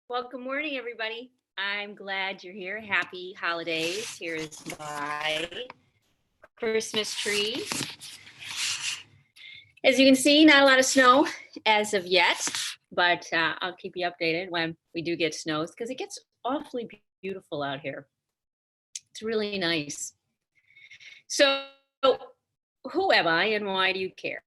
Well, good morning, everybody. I'm glad you're here. Happy holidays. Here is my Christmas tree. As you can see, not a lot of snow as of yet, but I'll keep you updated when we do get snows because it gets awfully beautiful out here. It's really nice. So, who am I and why do you care?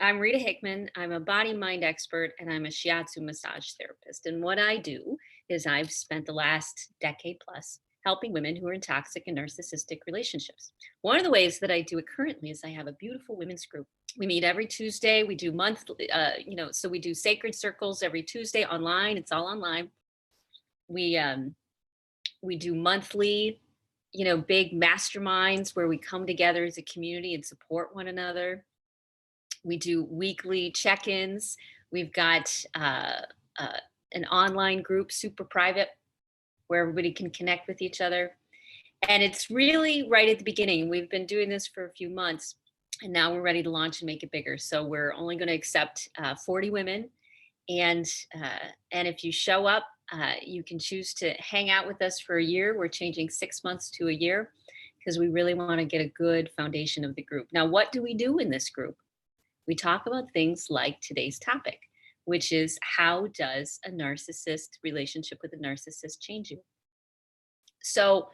I'm Rita Hickman. I'm a body mind expert and I'm a shiatsu massage therapist. And what I do is I've spent the last decade plus helping women who are in toxic and narcissistic relationships. One of the ways that I do it currently is I have a beautiful women's group. We meet every Tuesday. We do monthly, so we do sacred circles every Tuesday online. It's all online. We do monthly, big masterminds where we come together as a community and support one another. We do weekly check-ins. We've got an online group, super private, where everybody can connect with each other. And it's really right at the beginning. We've been doing this for a few months, and now we're ready to launch and make it bigger. So we're only going to accept 40 women. And if you show up, you can choose to hang out with us for a year. We're changing 6 months to a year because we really want to get a good foundation of the group. Now, what do we do in this group? We talk about things like today's topic, which is how does a relationship with a narcissist change you? So,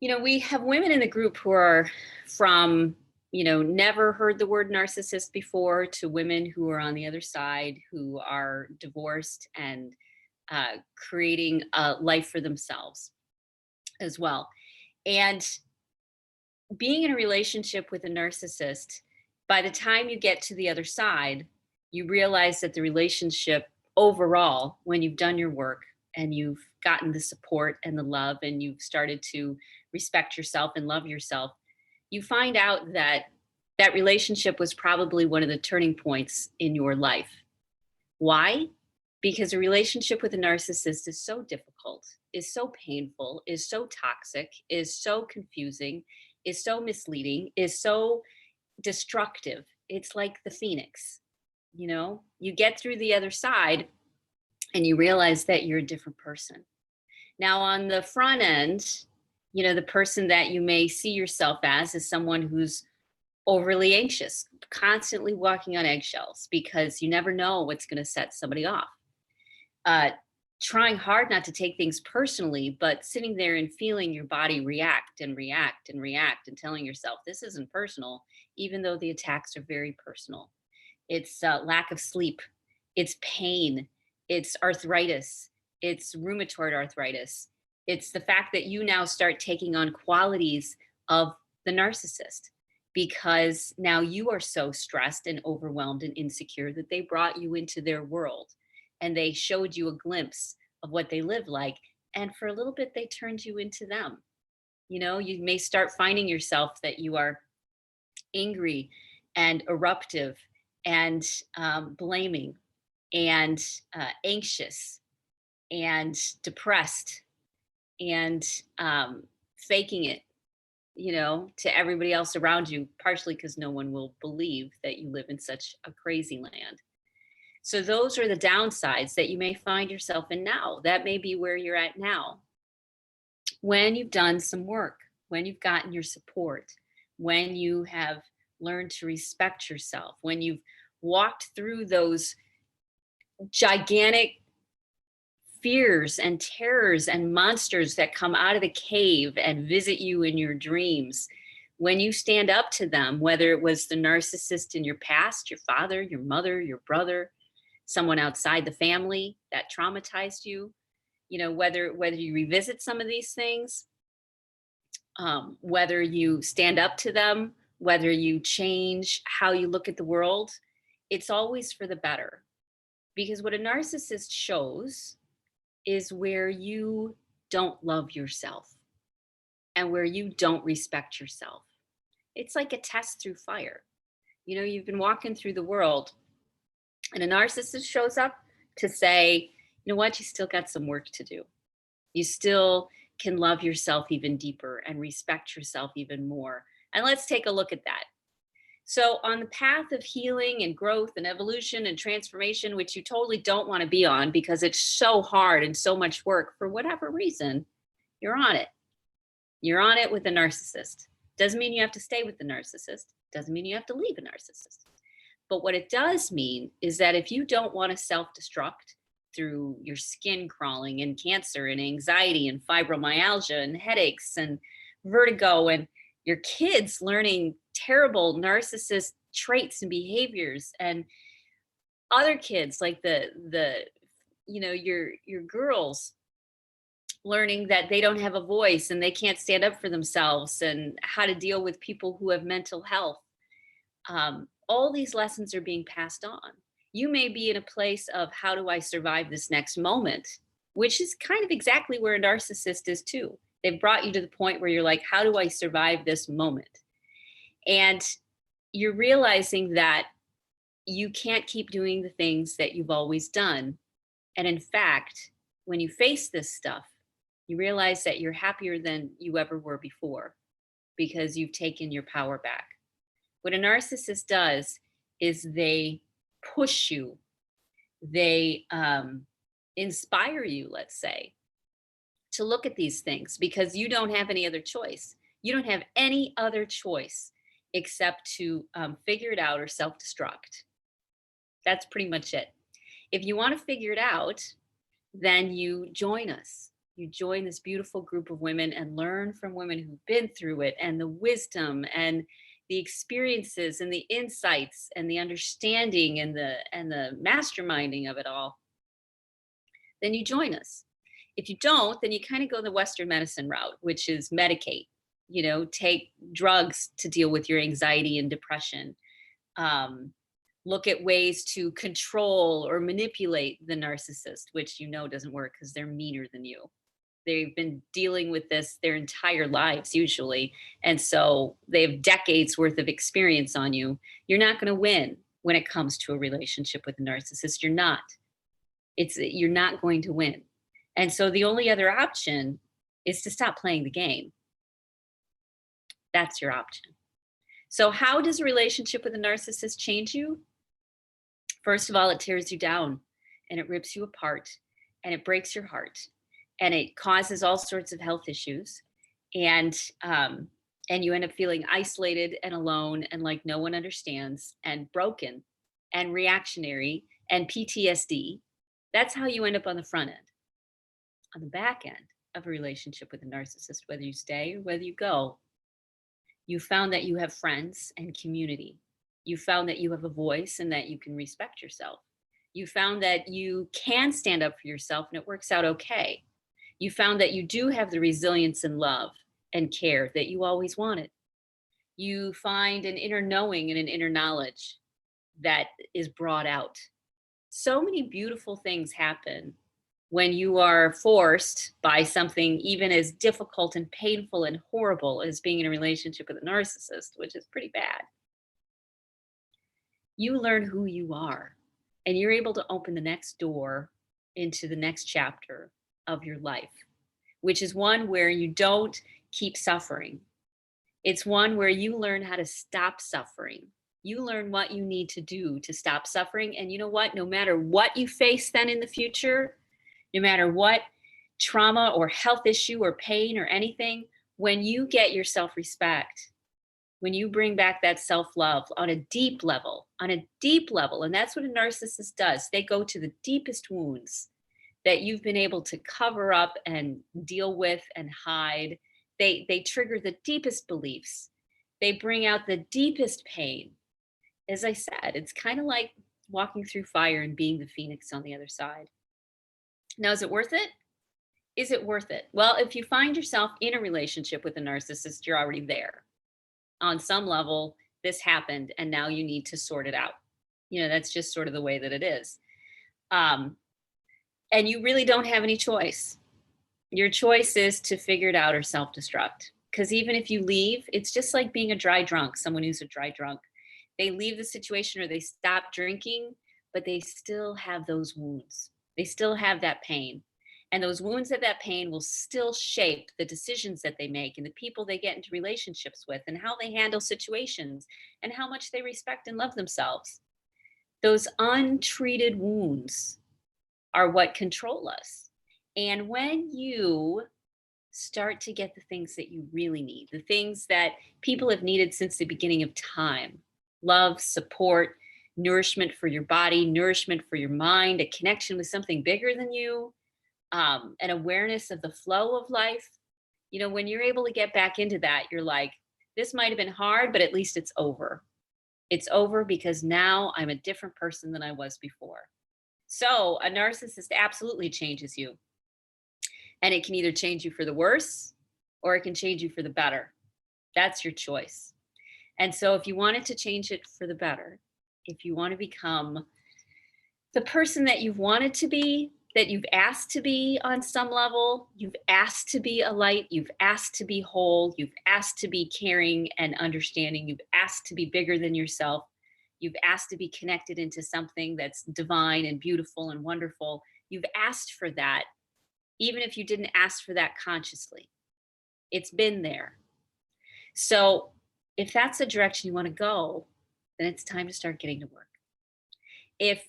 we have women in the group who are from, never heard the word narcissist before to women who are on the other side, who are divorced and creating a life for themselves as well. And being in a relationship with a narcissist, by the time you get to the other side, you realize that the relationship overall, when you've done your work and you've gotten the support and the love and you've started to respect yourself and love yourself, you find out that that relationship was probably one of the turning points in your life. Why? Because a relationship with a narcissist is so difficult, is so painful, is so toxic, is so confusing, is so misleading, is so destructive. It's like the phoenix. You get through the other side and you realize that you're a different person. Now, on the front end, the person that you may see yourself as is someone who's overly anxious, constantly walking on eggshells because you never know what's going to set somebody off. Trying hard not to take things personally, but sitting there and feeling your body react and react and react and telling yourself this isn't personal, even though the attacks are very personal. It's lack of sleep, it's pain, it's arthritis, it's rheumatoid arthritis. It's the fact that you now start taking on qualities of the narcissist because now you are so stressed and overwhelmed and insecure that they brought you into their world and they showed you a glimpse of what they live like. And for a little bit, they turned you into them. You may start finding yourself that you are angry and eruptive and blaming and anxious and depressed and faking it, to everybody else around you, partially because no one will believe that you live in such a crazy land. So those are the downsides that you may find yourself in now. That may be where you're at now. When you've done some work, when you've gotten your support, when you have learned to respect yourself, when you've walked through those gigantic fears and terrors and monsters that come out of the cave and visit you in your dreams, when you stand up to them, whether it was the narcissist in your past, your father, your mother, your brother, someone outside the family that traumatized you, whether you revisit some of these things, whether you stand up to them, whether you change how you look at the world, it's always for the better. Because what a narcissist shows is where you don't love yourself and where you don't respect yourself. It's like a test through fire. You've been walking through the world and a narcissist shows up to say, you know what, you still got some work to do. You still can love yourself even deeper and respect yourself even more. And let's take a look at that. So, on the path of healing and growth and evolution and transformation, which you totally don't want to be on because it's so hard and so much work for whatever reason, you're on it. You're on it with a narcissist. Doesn't mean you have to stay with the narcissist, doesn't mean you have to leave a narcissist. But what it does mean is that if you don't want to self destruct through your skin crawling and cancer and anxiety and fibromyalgia and headaches and vertigo and your kids learning terrible narcissist traits and behaviors and other kids like your girls learning that they don't have a voice and they can't stand up for themselves and how to deal with people who have mental health. All these lessons are being passed on. You may be in a place of how do I survive this next moment, which is kind of exactly where a narcissist is too. They've brought you to the point where you're like, how do I survive this moment? And you're realizing that you can't keep doing the things that you've always done. And in fact, when you face this stuff, you realize that you're happier than you ever were before because you've taken your power back. What a narcissist does is they push you, they inspire you, let's say, to look at these things because you don't have any other choice. You don't have any other choice except to figure it out or self destruct. That's pretty much it. If you want to figure it out, then you join us. You join this beautiful group of women and learn from women who've been through it and the wisdom and the experiences and the insights and the understanding and the masterminding of it all. Then you join us. If you don't, then you kind of go the Western medicine route, which is medicate, take drugs to deal with your anxiety and depression. Look at ways to control or manipulate the narcissist, which doesn't work because they're meaner than you. They've been dealing with this their entire lives, usually. And so they have decades worth of experience on you. You're not going to win when it comes to a relationship with a narcissist. You're not. You're not going to win. And so the only other option is to stop playing the game. That's your option. So how does a relationship with a narcissist change you? First of all, it tears you down and it rips you apart and it breaks your heart and it causes all sorts of health issues. And you end up feeling isolated and alone and like no one understands and broken and reactionary and PTSD. That's how you end up on the front end. On the back end of a relationship with a narcissist, whether you stay or whether you go, you found that you have friends and community. You found that you have a voice and that you can respect yourself. You found that you can stand up for yourself and it works out okay. You found that you do have the resilience and love and care that you always wanted. You find an inner knowing and an inner knowledge that is brought out. So many beautiful things happen when you are forced by something even as difficult and painful and horrible as being in a relationship with a narcissist, which is pretty bad. You learn who you are and you're able to open the next door into the next chapter of your life, which is one where you don't keep suffering. It's one where you learn how to stop suffering. You learn what you need to do to stop suffering. And you know what? No matter what you face then in the future, no matter what trauma or health issue or pain or anything, when you get your self-respect, when you bring back that self-love on a deep level, and that's what a narcissist does. They go to the deepest wounds that you've been able to cover up and deal with and hide. They trigger the deepest beliefs. They bring out the deepest pain. As I said, it's kind of like walking through fire and being the phoenix on the other side. Now, is it worth it? Is it worth it? Well, if you find yourself in a relationship with a narcissist, you're already there. On some level, this happened and now you need to sort it out. That's just sort of the way that it is. And you really don't have any choice. Your choice is to figure it out or self-destruct. Because even if you leave, it's just like being a dry drunk, someone who's a dry drunk. They leave the situation or they stop drinking, but they still have those wounds. They still have that pain. And those wounds of that pain will still shape the decisions that they make and the people they get into relationships with and how they handle situations and how much they respect and love themselves. Those untreated wounds are what control us. And when you start to get the things that you really need, the things that people have needed since the beginning of time: love, support, nourishment for your body, nourishment for your mind, a connection with something bigger than you, an awareness of the flow of life. When you're able to get back into that, you're like, this might have been hard, but at least it's over. It's over because now I'm a different person than I was before. So a narcissist absolutely changes you. And it can either change you for the worse or it can change you for the better. That's your choice. And so if you wanted to change it for the better, if you want to become the person that you've wanted to be, that you've asked to be on some level, you've asked to be a light, you've asked to be whole, you've asked to be caring and understanding, you've asked to be bigger than yourself, you've asked to be connected into something that's divine and beautiful and wonderful. You've asked for that, even if you didn't ask for that consciously. It's been there. So if that's the direction you want to go, then it's time to start getting to work. If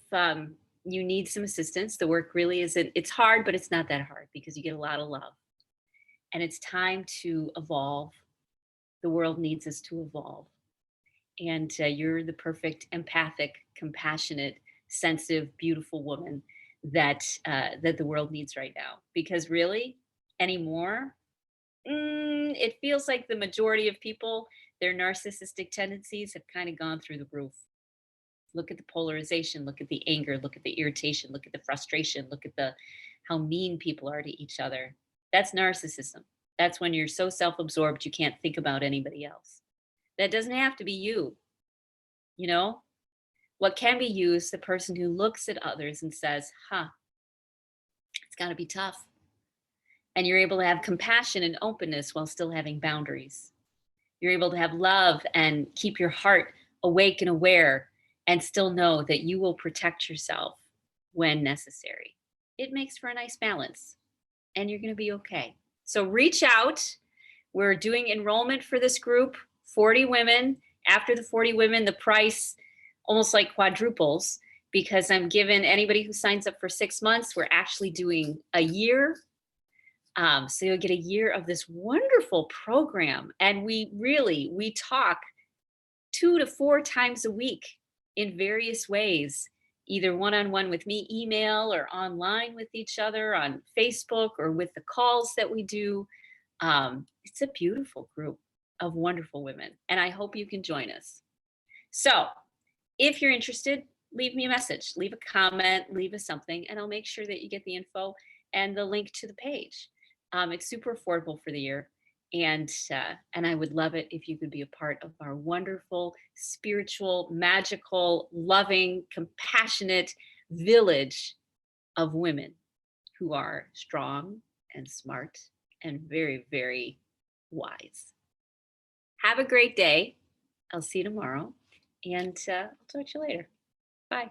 you need some assistance, the work really isn't, it's hard, but it's not that hard because you get a lot of love. And it's time to evolve. The world needs us to evolve. And you're the perfect, empathic, compassionate, sensitive, beautiful woman that the world needs right now. Because really, anymore, it feels like the majority of people, their narcissistic tendencies have kind of gone through the roof. Look at the polarization, look at the anger, look at the irritation, look at the frustration, look at the how mean people are to each other. That's narcissism. That's when you're so self-absorbed you can't think about anybody else. That doesn't have to be you, you know? What can be you is the person who looks at others and says, it's got to be tough. And you're able to have compassion and openness while still having boundaries. You're able to have love and keep your heart awake and aware and still know that you will protect yourself when necessary. It makes for a nice balance and you're going to be okay. So reach out. We're doing enrollment for this group, 40 women. After the 40 women, the price almost like quadruples because I'm giving anybody who signs up for 6 months, we're actually doing a year. So you'll get a year of this wonderful program. And we talk 2 to 4 times a week in various ways, either one-on-one with me, email, or online with each other on Facebook, or with the calls that we do. It's a beautiful group of wonderful women, and I hope you can join us. So if you're interested, leave me a message, leave a comment, leave us something, and I'll make sure that you get the info and the link to the page. It's super affordable for the year. And I would love it if you could be a part of our wonderful, spiritual, magical, loving, compassionate village of women who are strong and smart and very, very wise. Have a great day. I'll see you tomorrow, and I'll talk to you later. Bye.